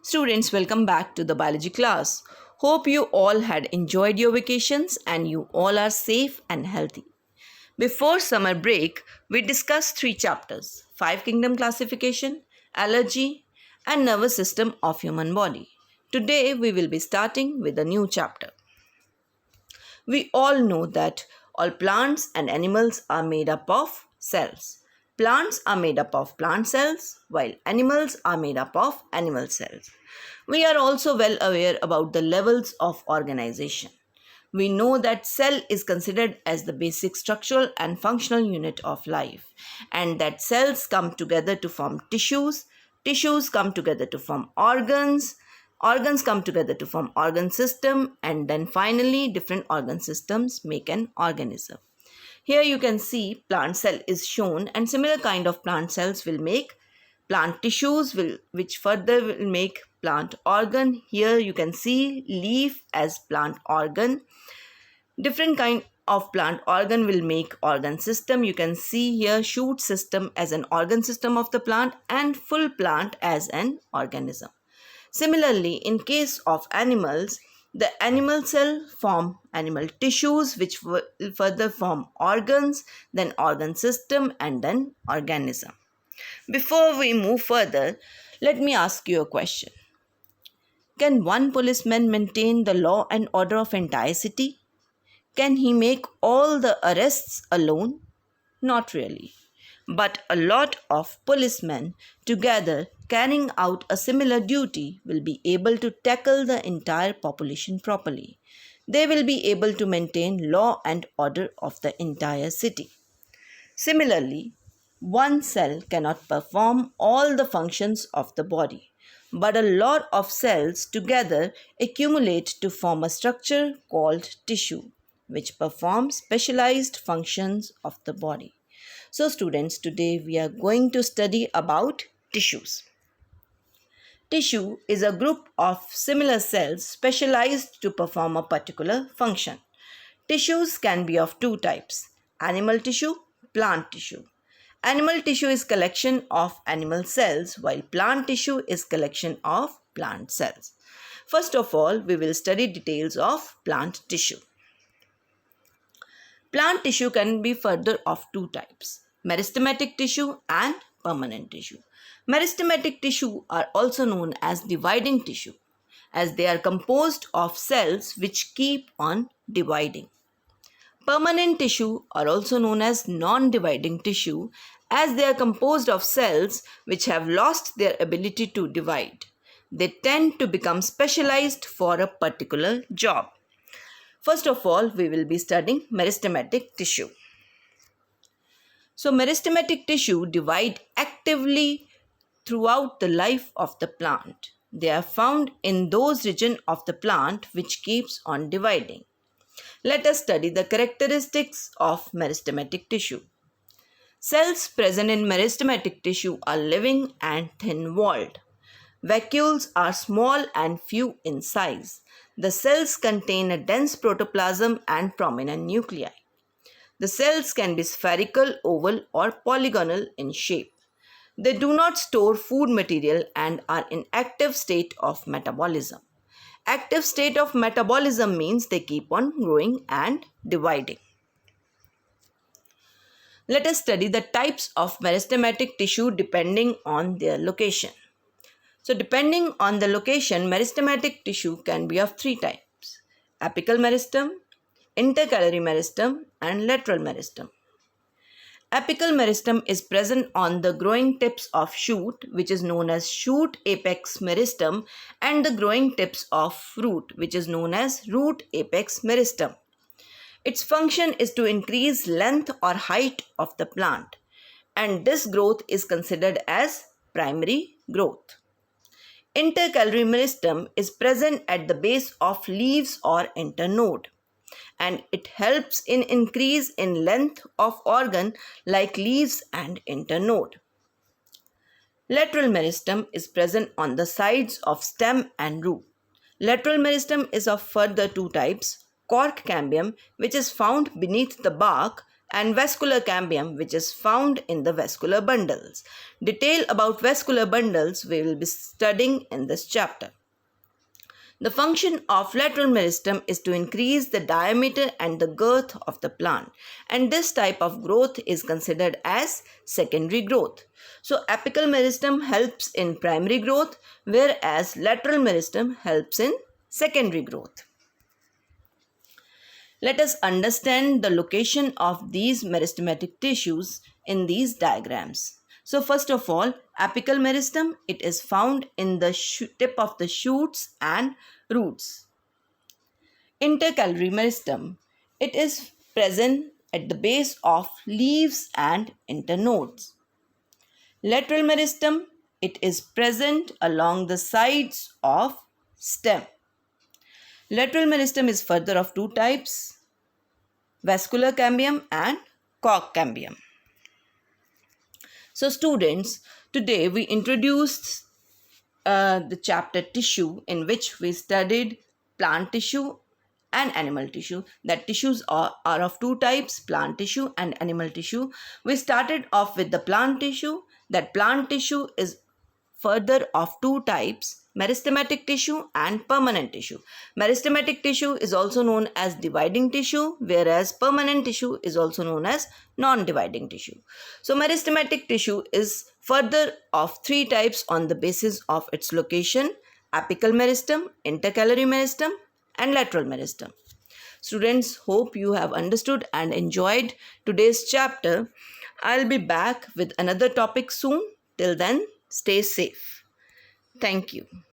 Students, welcome back to the biology class. Hope you all had enjoyed your vacations and you all are safe and healthy. Before summer break, we discussed three chapters: five kingdom classification, allergy, and nervous system of human body. Today, we will be starting with a new chapter. We all know that all plants and animals are made up of cells. Plants are made up of plant cells, while animals are made up of animal cells. We are also well aware about the levels of organization. We know that cell is considered as the basic structural and functional unit of life, and that cells come together to form tissues, tissues come together to form organs, organs come together to form organ system, and then finally different organ systems make an organism. Here you can see plant cell is shown, and similar kind of plant cells will make plant tissues which further will make plant organ. Here you can see leaf as plant organ. Different kind of plant organ will make organ system. You can see here shoot system as an organ system of the plant and full plant as an organism. Similarly, in case of animals, the animal cell form animal tissues which will further form organs, then organ system, and then organism. Before we move further, let me ask you a question. Can one policeman maintain the law and order of entire city? Can he make all the arrests alone? Not really. But a lot of policemen together carrying out a similar duty will be able to tackle the entire population properly. They will be able to maintain law and order of the entire city. Similarly, one cell cannot perform all the functions of the body, but a lot of cells together accumulate to form a structure called tissue, which performs specialized functions of the body. So students, today we are going to study about tissues. Tissue is a group of similar cells specialized to perform a particular function. Tissues can be of two types: animal tissue, plant tissue. Animal tissue is collection of animal cells, while plant tissue is collection of plant cells. First of all, we will study details of plant tissue. Plant tissue can be further of two types: meristematic tissue and permanent tissue. Meristematic tissue are also known as dividing tissue, as they are composed of cells which keep on dividing. Permanent tissue are also known as non-dividing tissue, as they are composed of cells which have lost their ability to divide. They tend to become specialized for a particular job. First of all, we will be studying meristematic tissue. So, meristematic tissue divide actively throughout the life of the plant. They are found in those regions of the plant which keeps on dividing. Let us study the characteristics of meristematic tissue. Cells present in meristematic tissue are living and thin-walled. Vacuoles are small and few in size. The cells contain a dense protoplasm and prominent nuclei. The cells can be spherical, oval, or polygonal in shape. They do not store food material and are in active state of metabolism. Active state of metabolism means they keep on growing and dividing. Let us study the types of meristematic tissue depending on their location. So, depending on the location, meristematic tissue can be of three types: apical meristem, intercalary meristem, and lateral meristem. Apical meristem is present on the growing tips of shoot, which is known as shoot apex meristem, and the growing tips of root, which is known as root apex meristem. Its function is to increase length or height of the plant, and this growth is considered as primary growth. Intercalary meristem is present at the base of leaves or internode, and it helps in increase in length of organ like leaves and internode. Lateral meristem is present on the sides of stem and root. Lateral meristem is of further two types: cork cambium, which is found beneath the bark, and vascular cambium, which is found in the vascular bundles. Detail about vascular bundles we will be studying in this chapter. The function of lateral meristem is to increase the diameter and the girth of the plant, and this type of growth is considered as secondary growth. So apical meristem helps in primary growth, whereas lateral meristem helps in secondary growth. Let us understand the location of these meristematic tissues in these diagrams. So first of all, apical meristem, it is found in the tip of the shoots and roots. Intercalary meristem, it is present at the base of leaves and internodes. Lateral meristem, it is present along the sides of stem. Lateral meristem is further of two types, vascular cambium and cork cambium. So students, today we introduced the chapter tissue, in which we studied plant tissue and animal tissue. That tissues are of two types, plant tissue and animal tissue. We started off with the plant tissue. That plant tissue is further of two types, meristematic tissue and permanent tissue. Meristematic tissue is also known as dividing tissue, whereas permanent tissue is also known as non-dividing tissue. So meristematic tissue is further of three types on the basis of its location: apical meristem, intercalary meristem and lateral meristem. Students, hope you have understood and enjoyed today's chapter. I'll be back with another topic soon. Till then, stay safe. Thank you.